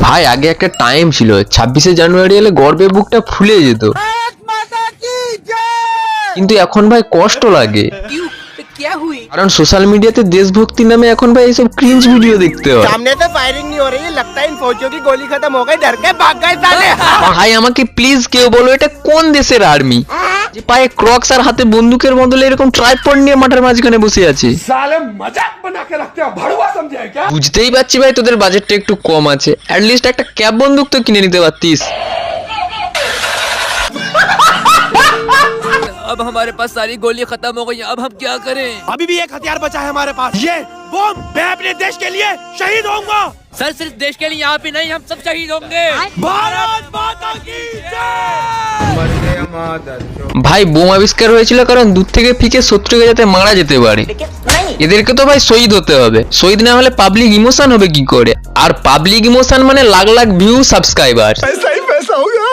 ভাই আগে একটা টাইম ছিল 26শে জানুয়ারি এলে গর্বে বুকটা ফুলে যেত, কিন্তু এখন ভাই কষ্ট লাগে, কারণ সোশ্যাল মিডিয়াতে দেশভক্তি নামে এখন ভাই এইসব ক্রিঞ্জ ভিডিও দেখতে হয়। सामने से फायरिंग नहीं हो रही है, लगता है इन फौजियों की गोली खत्म हो गई, डर के भाग गए साले। ভাই আমাকে প্লিজ কেউ বলো এটা কোন দেশের আর্মি যে পায়ে ক্রক্স আর হাতে বন্দুকের বদলে এরকম ট্রাইপড নিয়ে মাঠের মাঝখানে বসে আছে। साले मजाक बना के रखते हो, भड़ुआ समझे है क्या? বুঝতেই পারছি ভাই তোদের বাজেটটা একটু কম আছে, অ্যাট লিস্ট একটা ক্যাব বন্দুক তো কিনে নিতে পারতিস। अब हमारे पास सारी गोली खत्म हो गई, अब हम क्या करें? अभी भी एक हथियार बचा है हमारे पास, ये बम। मैं अपने देश के लिए शहीद होऊंगा। सर सिर्फ देश के लिए यहाँ पे नहीं, हम सब शहीद होंगे। भारत माता की जय। ভাই বোম আবিষ্কার হয়েছিল কারণ দূর থেকে ফিকে শত্রুকে যাতে মারা যেতে পারে। এদেরকে তো ভাই শহীদ হতে হবে, শহীদ না হলে পাবলিক ইমোশন হবে কি করে, আর পাবলিক ইমোশন মানে লাখ লাখ ভিউ সাবস্ক্রাইবার। पैसा ही पैसा होगा।